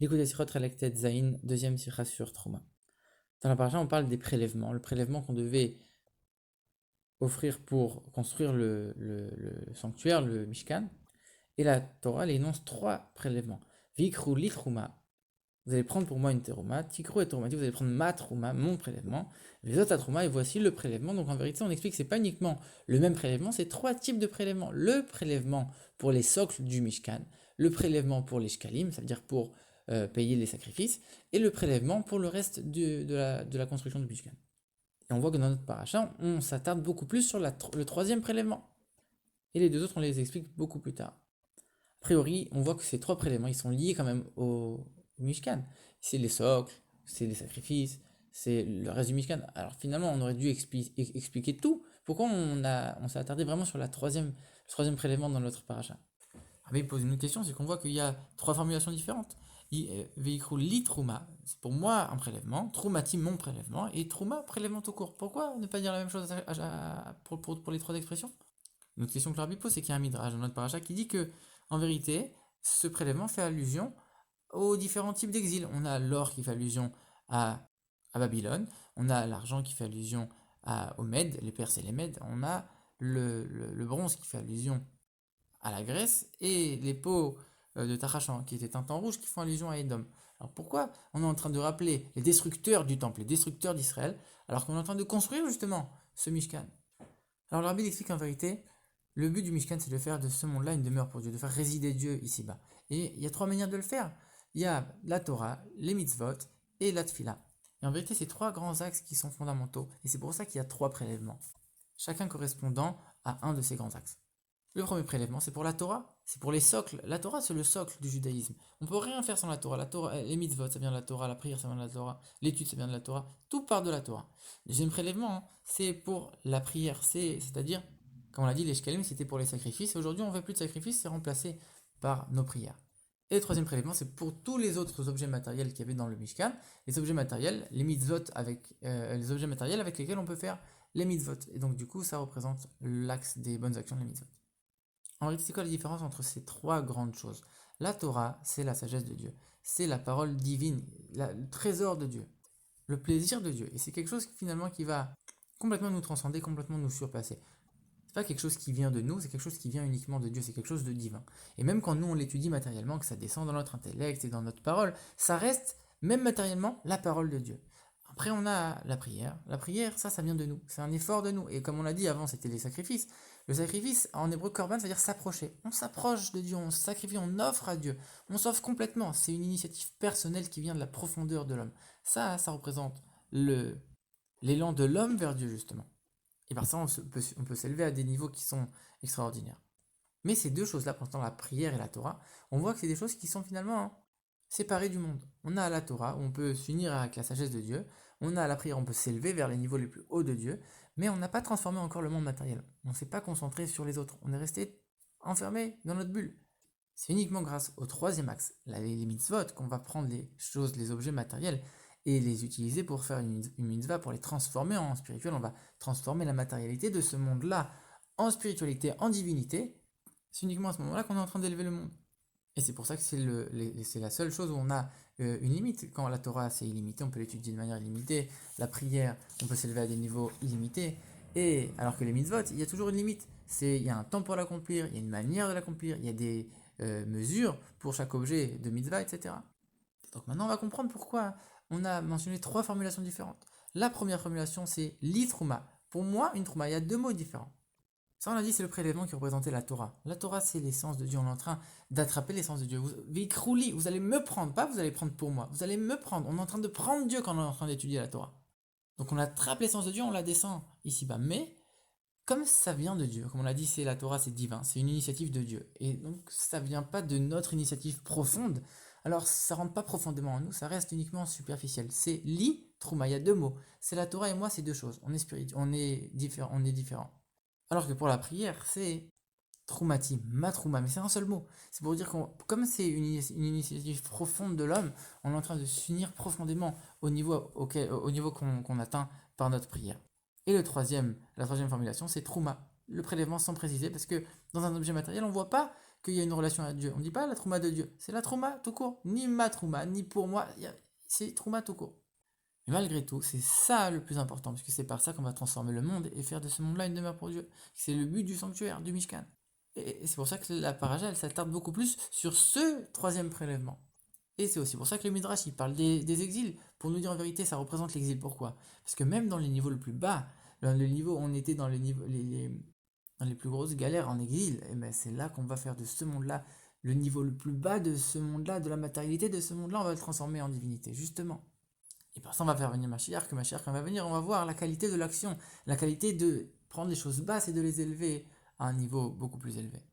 L'écoute Sirot Relektet Zain, deuxième sira sur Trouma. Dans la paracha, on parle des prélèvements. Le prélèvement qu'on devait offrir pour construire le sanctuaire, le Mishkan. Et la Torah, elle énonce trois prélèvements. Vikru li Trouma. Vous allez prendre pour moi une terouma. Tikru et Troumati, vous allez prendre ma Trouma, mon prélèvement. Les autres Trouma, et voici le prélèvement. Donc en vérité, on explique que ce n'est pas uniquement le même prélèvement, c'est trois types de prélèvements. Le prélèvement pour les socles du Mishkan, le prélèvement pour les shkalim, ça veut dire pour payer les sacrifices, et le prélèvement pour le reste de la construction du Mishkan. Et on voit que dans notre paracha, on s'attarde beaucoup plus sur le troisième prélèvement. Et les deux autres, on les explique beaucoup plus tard. A priori, on voit que ces trois prélèvements, ils sont liés quand même au Mishkan. C'est les socles, c'est les sacrifices, c'est le reste du Mishkan. Alors finalement, on aurait dû expliquer tout. Pourquoi on s'est attardé vraiment sur le troisième prélèvement dans notre paracha? Rabbi pose une autre question, c'est qu'on voit qu'il y a trois formulations différentes. Veikru li trouma, c'est pour moi un prélèvement, troumati mon prélèvement, et trouma prélèvement tout court. Pourquoi ne pas dire la même chose pour les trois expressions? Une autre question que le Rabbi pose, c'est qu'il y a un midrash dans notre paracha qui dit que, en vérité, ce prélèvement fait allusion aux différents types d'exil. On a l'or qui fait allusion à Babylone, on a l'argent qui fait allusion aux Mèdes, les Perses et les Mèdes, on a le bronze qui fait allusion à la Grèce, et les pots de Tarachan, qui étaient teintés en rouge, qui font allusion à Édom. Alors pourquoi on est en train de rappeler les destructeurs du temple, les destructeurs d'Israël, alors qu'on est en train de construire justement ce Mishkan? Alors le Rabbi explique en vérité, le but du Mishkan, c'est de faire de ce monde-là une demeure pour Dieu, de faire résider Dieu ici-bas. Et il y a trois manières de le faire. Il y a la Torah, les mitzvot et la tfila. Et en vérité, c'est trois grands axes qui sont fondamentaux. Et c'est pour ça qu'il y a trois prélèvements, chacun correspondant à un de ces grands axes. Le premier prélèvement, c'est pour la Torah, c'est pour les socles. La Torah, c'est le socle du judaïsme. On peut rien faire sans la Torah. La Torah, les mitzvot, ça vient de la Torah, la prière, ça vient de la Torah, l'étude, ça vient de la Torah, tout part de la Torah. Le deuxième prélèvement, hein, c'est pour la prière, c'est-à-dire, comme on l'a dit, les shkalim, c'était pour les sacrifices. Aujourd'hui, on ne fait plus de sacrifices, c'est remplacé par nos prières. Et le troisième prélèvement, c'est pour tous les autres objets matériels qu'il y avait dans le Mishkan, les objets matériels, les mitzvot les objets matériels avec lesquels on peut faire les mitzvot. Et donc, du coup, ça représente l'axe des bonnes actions, les mitzvot. En réalité, c'est quoi la différence entre ces trois grandes choses? La Torah, c'est la sagesse de Dieu. C'est la parole divine, le trésor de Dieu, le plaisir de Dieu. Et c'est quelque chose finalement qui va complètement nous transcender, complètement nous surpasser. C'est pas quelque chose qui vient de nous, c'est quelque chose qui vient uniquement de Dieu, c'est quelque chose de divin. Et même quand nous on l'étudie matériellement, que ça descend dans notre intellect et dans notre parole, ça reste, même matériellement, la parole de Dieu. Après, on a la prière. La prière, ça vient de nous. C'est un effort de nous. Et comme on l'a dit avant, c'était les sacrifices. Le sacrifice, en hébreu, korban, ça veut dire s'approcher. On s'approche de Dieu, on se sacrifie, on offre à Dieu. On s'offre complètement. C'est une initiative personnelle qui vient de la profondeur de l'homme. Ça représente l'élan de l'homme vers Dieu, justement. Et par ça, on peut s'élever à des niveaux qui sont extraordinaires. Mais ces deux choses-là, pourtant la prière et la Torah, on voit que c'est des choses qui sont finalement séparées du monde. On a la Torah, où on peut s'unir avec la sagesse de Dieu. On a la prière, on peut s'élever vers les niveaux les plus hauts de Dieu. Mais on n'a pas transformé encore le monde matériel. On ne s'est pas concentré sur les autres. On est resté enfermé dans notre bulle. C'est uniquement grâce au troisième axe, les mitzvot, qu'on va prendre les choses, les objets matériels, et les utiliser pour faire une mitzvah, pour les transformer en spirituel. On va transformer la matérialité de ce monde-là en spiritualité, en divinité. C'est uniquement à ce moment-là qu'on est en train d'élever le monde. Et c'est pour ça que c'est la seule chose où on a une limite. Quand la Torah c'est illimité, on peut l'étudier de manière illimitée. La prière, on peut s'élever à des niveaux illimités. Et alors que les mitzvot, il y a toujours une limite. Il y a un temps pour l'accomplir, il y a une manière de l'accomplir, il y a des mesures pour chaque objet de mitzvah, etc. Donc maintenant on va comprendre pourquoi on a mentionné trois formulations différentes. La première formulation c'est l'itrouma. Pour moi, une trouma, il y a deux mots différents. Ça, on a dit, c'est le prélèvement qui représentait la Torah. La Torah, c'est l'essence de Dieu. On est en train d'attraper l'essence de Dieu. Vous allez me prendre, pas vous allez prendre pour moi. Vous allez me prendre. On est en train de prendre Dieu quand on est en train d'étudier la Torah. Donc on attrape l'essence de Dieu, on la descend ici-bas. Mais, comme ça vient de Dieu, comme on l'a dit, c'est la Torah, c'est divin, c'est une initiative de Dieu. Et donc, ça vient pas de notre initiative profonde. Alors, ça rentre pas profondément en nous, ça reste uniquement superficiel. C'est li, trouma, il y a deux mots. C'est la Torah et moi, c'est deux choses. On est spirituel, on est différent, on est différent. Alors que pour la prière, c'est troumati, ma trouma, mais c'est un seul mot. C'est pour dire que comme c'est une initiative profonde de l'homme, on est en train de s'unir profondément au niveau qu'on atteint par notre prière. Et la troisième formulation, c'est trouma, le prélèvement sans préciser, parce que dans un objet matériel, on ne voit pas qu'il y a une relation à Dieu. On ne dit pas la trouma de Dieu, c'est la trouma tout court. Ni ma trouma, ni pour moi, c'est trouma tout court. Mais malgré tout, c'est ça le plus important, parce que c'est par ça qu'on va transformer le monde et faire de ce monde-là une demeure pour Dieu. C'est le but du sanctuaire, du Mishkan. Et c'est pour ça que la paraja, elle s'attarde beaucoup plus sur ce troisième prélèvement. Et c'est aussi pour ça que le Midrash, il parle des exils. Pour nous dire en vérité, ça représente l'exil. Pourquoi? Parce que même dans les niveaux le plus bas, dans le niveau, on était dans dans les plus grosses galères en exil, et ben c'est là qu'on va faire de ce monde-là, le niveau le plus bas de ce monde-là, de la matérialité de ce monde-là, on va le transformer en divinité, justement. Et par ça, on va faire venir Mashiach, que Mashiach, quand il va venir, on va voir la qualité de l'action, la qualité de prendre les choses basses et de les élever à un niveau beaucoup plus élevé.